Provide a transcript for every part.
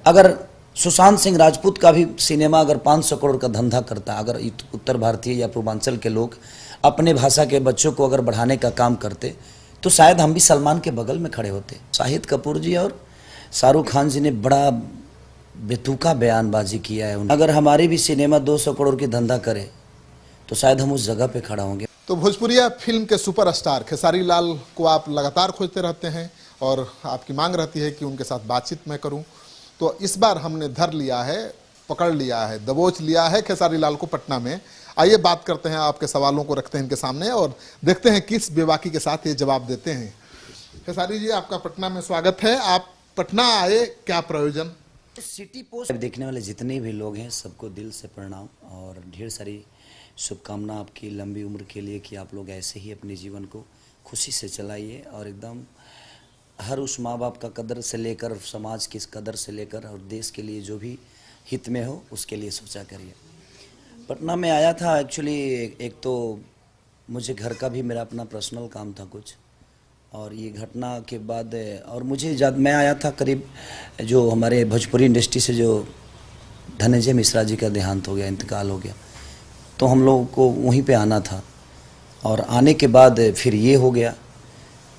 अगर सुशांत सिंह राजपूत का भी सिनेमा अगर 500 करोड़ का धंधा करता, अगर उत्तर भारतीय या पूर्वांचल के लोग अपने भाषा के बच्चों को अगर बढ़ाने का काम करते, तो शायद हम भी सलमान के बगल में खड़े होते। शाहिद कपूर जी और शाहरुख खान जी ने बड़ा बेतुका बयानबाजी किया है। अगर हमारी भी सिनेमा 200 करोड़ की धंधा करे तो शायद हम उस जगह पे खड़ा होंगे। तो भोजपुरिया फिल्म के सुपरस्टार खेसारी लाल को आप लगातार खोजते रहते हैं और आपकी मांग रहती है कि उनके साथ बातचीत मैं करूं, तो इस बार हमने धर लिया है, पकड़ लिया है, दबोच लिया है खेसारी लाल को पटना में। आइए बात करते हैं, आपके सवालों को रखते हैं इनके सामने और देखते हैं किस बेबाकी के साथ ये जवाब देते हैं। खेसारी जी, आपका पटना में स्वागत है। आप पटना आए, क्या प्रयोजन? सिटी पोस्ट देखने वाले जितने भी लोग हैं सबको दिल से प्रणाम और ढेर सारी शुभकामना आपकी लंबी उम्र के लिए कि आप लोग ऐसे ही अपने जीवन को खुशी से चलाइए और एकदम हर उस माँ बाप का कदर से लेकर समाज की कदर से लेकर और देश के लिए जो भी हित में हो उसके लिए सोचा करिए। पटना में आया था एक्चुअली, एक तो मुझे घर का भी मेरा अपना पर्सनल काम था कुछ, और ये घटना के बाद और मुझे मैं आया था करीब, जो हमारे भोजपुरी इंडस्ट्री से जो धनंजय मिश्रा जी का देहांत हो गया, इंतकाल हो गया, तो हम लोगों को वहीं पे आना था। और आने के बाद फिर ये हो गया,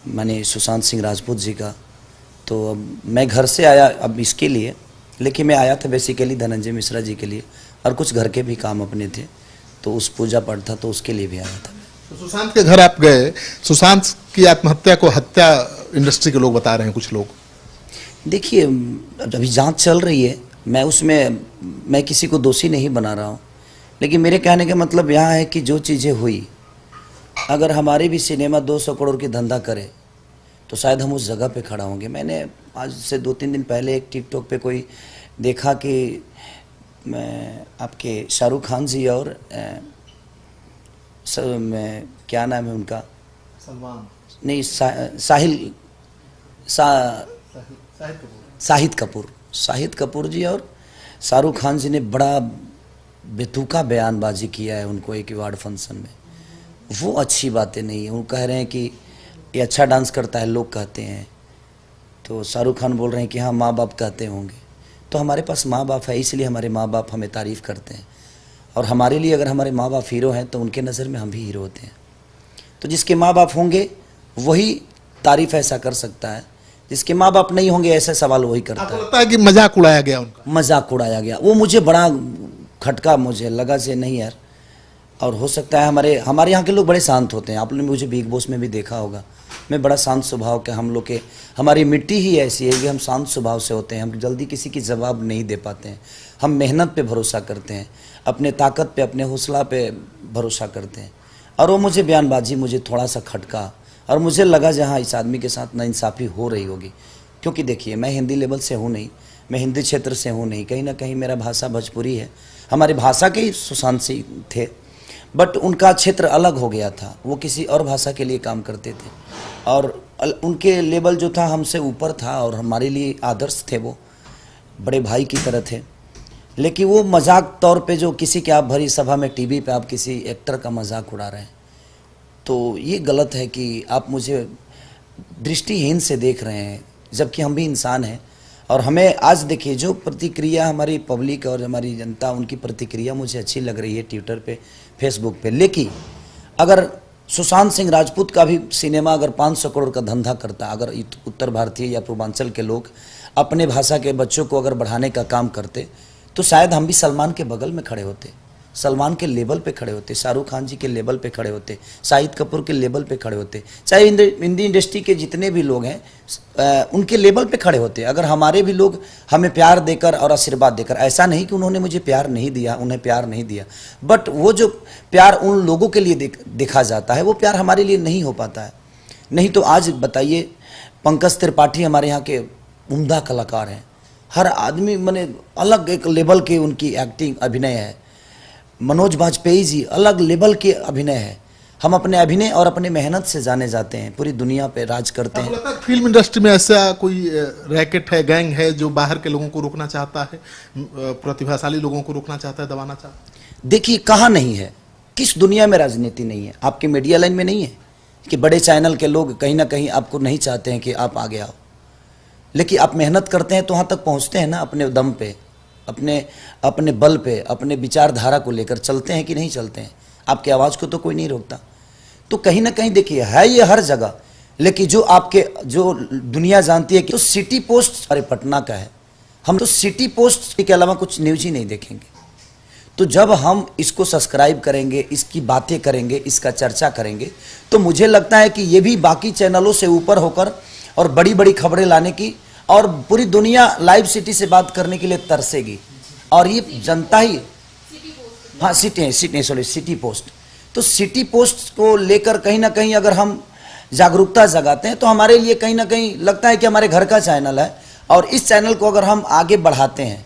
मैंने सुशांत सिंह राजपूत जी का, तो अब मैं घर से आया अब इसके लिए, लेकिन मैं आया था बेसिकली धनंजय मिश्रा जी के लिए और कुछ घर के भी काम अपने थे, तो उस पूजा पाठ था तो उसके लिए भी आया था। तो सुशांत के घर आप गए, सुशांत की आत्महत्या को हत्या इंडस्ट्री के लोग बता रहे हैं, कुछ लोग। देखिए अभी जांच चल रही है, मैं किसी को दोषी नहीं बना रहा हूँ, लेकिन मेरे कहने का मतलब यहाँ है कि जो चीज़ें हुई, अगर हमारी भी सिनेमा 200 करोड़ की धंधा करे तो शायद हम उस जगह पे खड़ा होंगे। मैंने आज से 2-3 दिन पहले एक टिकटॉक पे कोई देखा कि मैं आपके शाहरुख खान जी और क्या नाम है उनका, सलमान नहीं शाहिद कपूर जी और शाहरुख खान जी ने बड़ा बेतुका बयानबाजी किया है उनको एक अवार्ड फंक्शन में। वो अच्छी बातें नहीं है। वो कह रहे हैं कि ये अच्छा डांस करता है, लोग कहते हैं, तो शाहरुख खान बोल रहे हैं कि हाँ माँ बाप कहते होंगे। तो हमारे पास माँ बाप है, इसलिए हमारे माँ बाप हमें तारीफ़ करते हैं, और हमारे लिए अगर हमारे माँ बाप हीरो हैं तो उनके नज़र में हम भी हीरो होते हैं। तो जिसके माँ बाप होंगे वही तारीफ़ ऐसा कर सकता है, जिसके माँ बाप नहीं होंगे ऐसे सवाल वही करता है। आपको लगता है कि मजाक उड़ाया गया उनका? मजाक उड़ाया गया, वो मुझे बड़ा खटका, मुझे लगा से नहीं यार। और हो सकता है हमारे यहाँ के लोग बड़े शांत होते हैं, आपने मुझे बिग बॉस में भी देखा होगा, मैं बड़ा शांत स्वभाव के, हम लोग के हमारी मिट्टी ही ऐसी है कि हम शांत स्वभाव से होते हैं, हम जल्दी किसी की जवाब नहीं दे पाते हैं, हम मेहनत पे भरोसा करते हैं, अपने ताकत पे, अपने हौसला पे भरोसा करते हैं। और वो मुझे बयानबाजी मुझे थोड़ा सा खटका, और मुझे लगा जहाँ इस आदमी के साथ नाइंसाफ़ी हो रही होगी, क्योंकि देखिए मैं हिंदी लेवल से हूँ नहीं, मैं हिंदी क्षेत्र से हूँ नहीं, कहीं ना कहीं मेरा भाषा भोजपुरी है, हमारी भाषा के ही सुशांत सिंह थे, बट उनका क्षेत्र अलग हो गया था, वो किसी और भाषा के लिए काम करते थे और उनके लेवल जो था हमसे ऊपर था और हमारे लिए आदर्श थे, वो बड़े भाई की तरह थे। लेकिन वो मजाक तौर पे जो किसी के आप भरी सभा में टीवी पे आप किसी एक्टर का मजाक उड़ा रहे हैं, तो ये गलत है कि आप मुझे दृष्टिहीन से देख रहे हैं, जबकि हम भी इंसान हैं। और हमें आज देखिए जो प्रतिक्रिया हमारी पब्लिक और हमारी जनता, उनकी प्रतिक्रिया मुझे अच्छी लग रही है ट्विटर पे, फेसबुक पे। लेकिन अगर सुशांत सिंह राजपूत का भी सिनेमा अगर 500 करोड़ का धंधा करता, अगर उत्तर भारतीय या पूर्वांचल के लोग अपने भाषा के बच्चों को अगर बढ़ाने का काम करते, तो शायद हम भी सलमान के बगल में खड़े होते, सलमान के लेवल पे खड़े होते, शाहरुख खान जी के लेवल पे खड़े होते, शाहिद कपूर के लेवल पे खड़े होते, चाहे हिंदी इंडस्ट्री के जितने भी लोग हैं उनके लेवल पे खड़े होते। अगर हमारे भी लोग हमें प्यार देकर और आशीर्वाद देकर, ऐसा नहीं कि उन्होंने मुझे प्यार नहीं दिया, उन्हें प्यार नहीं दिया, बट वो जो प्यार उन लोगों के लिए देखा जाता है वो प्यार हमारे लिए नहीं हो पाता है। नहीं तो आज बताइए, पंकज त्रिपाठी हमारे यहाँ के उम्दा कलाकार हैं, हर आदमी माने अलग एक लेवल के उनकी एक्टिंग अभिनय है। मनोज बाजपेयी जी अलग लेवल के अभिनय है। हम अपने अभिनय और अपने मेहनत से जाने जाते हैं, पूरी दुनिया पे राज करते हैं। फिल्म इंडस्ट्री में ऐसा कोई रैकेट है, गैंग है जो बाहर के लोगों को रोकना चाहता है, प्रतिभाशाली लोगों को रोकना चाहता है, दबाना चाहता है? देखिए कहाँ नहीं है, किस दुनिया में राजनीति नहीं है? आपके मीडिया लाइन में नहीं है कि बड़े चैनल के लोग कहीं ना कहीं आपको नहीं चाहते हैं कि आप आगे आओ? लेकिन आप मेहनत करते हैं तो वहाँ तक पहुँचते हैं ना, अपने दम पे, अपने बल पे, अपने विचारधारा को लेकर चलते हैं कि नहीं चलते हैं। आपकी आवाज़ को तो कोई नहीं रोकता। तो कहीं ना कहीं देखिए है ये हर जगह, लेकिन जो दुनिया जानती है कि तो सिटी पोस्ट अरे पटना का है, हम तो सिटी पोस्ट के अलावा कुछ न्यूज ही नहीं देखेंगे। तो जब हम इसको सब्सक्राइब करेंगे, इसकी बातें करेंगे, इसका चर्चा करेंगे, तो मुझे लगता है कि ये भी बाकी चैनलों से ऊपर होकर और बड़ी बड़ी खबरें लाने की और पूरी दुनिया लाइव सिटी से बात करने के लिए तरसेगी। और ये जनता ही, हाँ सिटी पोस्ट, तो सिटी पोस्ट को लेकर कहीं ना कहीं अगर हम जागरूकता जगाते हैं तो हमारे लिए कहीं ना कहीं लगता है कि हमारे घर का चैनल है, और इस चैनल को अगर हम आगे बढ़ाते हैं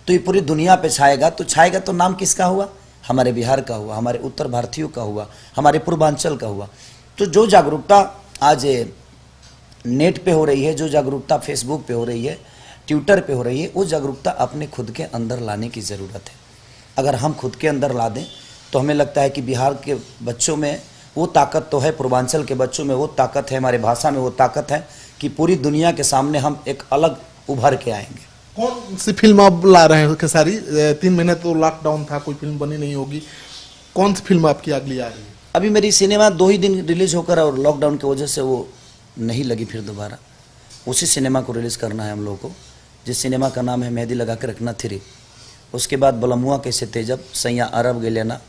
तो ये पूरी दुनिया पे छाएगा। तो छाएगा तो नाम किसका हुआ? हमारे बिहार का हुआ, हमारे उत्तर भारतीयों का हुआ, हमारे पूर्वांचल का हुआ। तो जो जागरूकता आज नेट पे हो रही है, जो जागरूकता फेसबुक पे हो रही है, ट्विटर पे हो रही है, वो जागरूकता अपने खुद के अंदर लाने की ज़रूरत है। अगर हम खुद के अंदर ला दें तो हमें लगता है कि बिहार के बच्चों में वो ताकत तो है, पूर्वांचल के बच्चों में वो ताकत है, हमारे भाषा में वो ताकत है कि पूरी दुनिया के सामने हम एक अलग उभर के आएंगे। कौन सी फिल्म आप ला रहे हैं खेसारी? 3 महीने तो लॉकडाउन था, कोई फिल्म बनी नहीं होगी। कौन सी फिल्म आपकी अगली आ रही है? अभी मेरी सिनेमा 2 ही दिन रिलीज होकर और लॉकडाउन की वजह से वो नहीं लगी, फिर दोबारा उसी सिनेमा को रिलीज़ करना है हम लोगों को, जिस सिनेमा का नाम है मेहंदी लगा के रखना 3। उसके बाद बलमुआ कैसे तेजब, सैया अरब गेलेना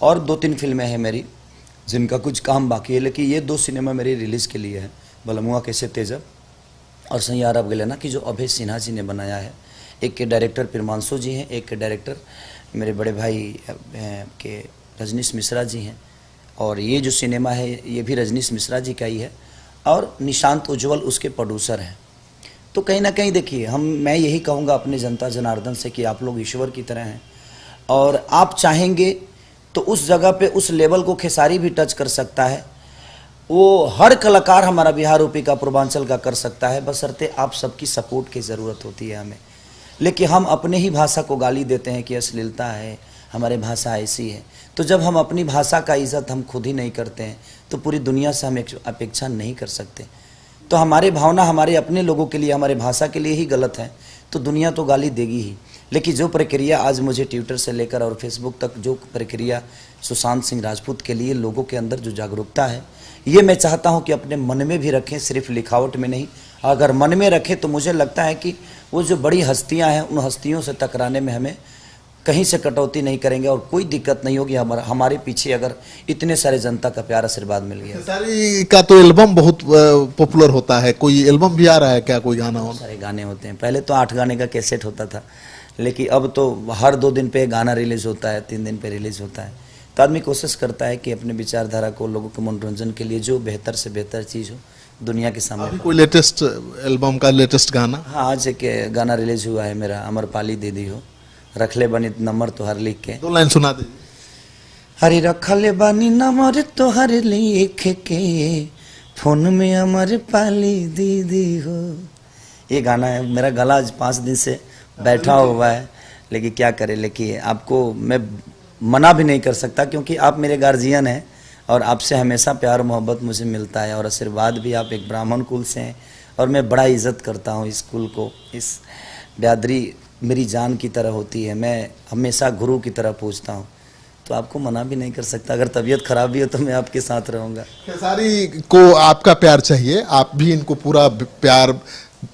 और 2-3 फिल्में हैं मेरी जिनका कुछ काम बाकी है, लेकिन ये 2 सिनेमा मेरी रिलीज़ के लिए है, बलमुआ कैसे तेजब और सैया अरब गेलेना की, जो अभय सिन्हा जी ने बनाया है। एक के डायरेक्टर प्रिमांशु जी हैं, एक के डायरेक्टर मेरे बड़े भाई के रजनीश मिश्रा जी हैं, और ये जो सिनेमा है ये भी रजनीश मिश्रा जी का ही है, और निशांत उज्ज्वल उसके प्रोड्यूसर हैं। तो कहीं ना कहीं देखिए, मैं यही कहूँगा अपने जनता जनार्दन से कि आप लोग ईश्वर की तरह हैं, और आप चाहेंगे तो उस जगह पे उस लेवल को खेसारी भी टच कर सकता है। वो हर कलाकार हमारा बिहार यूपी का पूर्वांचल का कर सकता है, बशर्ते आप सबकी सपोर्ट की ज़रूरत होती है हमें। लेकिन हम अपने ही भाषा को गाली देते हैं कि अश्लीलता है, हमारी भाषा ऐसी है। तो जब हम अपनी भाषा का इज़्ज़त हम खुद ही नहीं करते हैं तो पूरी दुनिया से हम अपेक्षा नहीं कर सकते। तो हमारे भावना हमारे अपने लोगों के लिए, हमारे भाषा के लिए ही गलत है तो दुनिया तो गाली देगी ही। लेकिन जो प्रक्रिया आज मुझे ट्विटर से लेकर और फेसबुक तक जो प्रक्रिया सुशांत सिंह राजपूत के लिए लोगों के अंदर जो जागरूकता है, ये मैं चाहता हूं कि अपने मन में भी रखें, सिर्फ लिखावट में नहीं। अगर मन में रखें तो मुझे लगता है कि वो जो बड़ी हस्तियां हैं उन हस्तियों से टकराने में हमें कहीं से कटौती नहीं करेंगे और कोई दिक्कत नहीं होगी। हमारे पीछे अगर इतने सारे जनता का प्यार आशीर्वाद मिल गया। खेसारी का तो एल्बम बहुत पॉपुलर होता है, कोई एल्बम भी आ रहा है क्या? कोई गाना हो? सारे गाने होते हैं। पहले तो 8 गाने का कैसेट होता था, लेकिन अब तो हर 2 दिन पे गाना रिलीज होता है, 3 दिन पे रिलीज होता है। तो आदमी कोशिश करता है कि अपने विचारधारा को लोगों के मनोरंजन के लिए जो बेहतर से बेहतर चीज़ हो दुनिया के सामने। अभी कोई लेटेस्ट एल्बम का लेटेस्ट गाना? हाँ, आज एक गाना रिलीज हुआ है मेरा, अमरपाली दीदी हो, रखले बनी नंबर तो हर लिख के। 2 लाइन सुना दीजिए। हरी रखले बनी नंबर तो हर लिख के, फोन में अमरपाली दीदी हो। ये गाना है मेरा। गला आज 5 दिन से बैठा हुआ है, लेकिन क्या करें। लेकिन आपको मैं मना भी नहीं कर सकता क्योंकि आप मेरे गार्जियन हैं और आपसे हमेशा प्यार मोहब्बत मुझे मिलता है और आशीर्वाद भी। आप एक ब्राह्मण कुल से हैं और मैं बड़ा इज़्ज़त करता हूँ इस कुल को। इस बिरादरी मेरी जान की तरह होती है, मैं हमेशा गुरु की तरह पूछता हूँ, तो आपको मना भी नहीं कर सकता। अगर तबीयत खराब भी हो तो मैं आपके साथ रहूँगा। खेसारी को आपका प्यार चाहिए, आप भी इनको पूरा प्यार,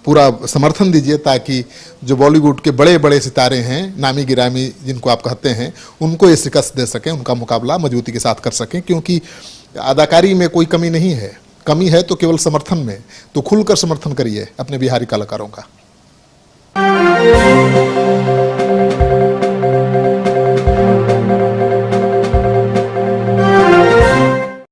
पूरा समर्थन दीजिए ताकि जो बॉलीवुड के बड़े बड़े सितारे हैं, नामी गिरामी जिनको आप कहते हैं, उनको ये शिकस्त दे सकें, उनका मुकाबला मजबूती के साथ कर सकें। क्योंकि अदाकारी में कोई कमी नहीं है, कमी है तो केवल समर्थन में। तो खुलकर समर्थन करिए अपने बिहारी कलाकारों का।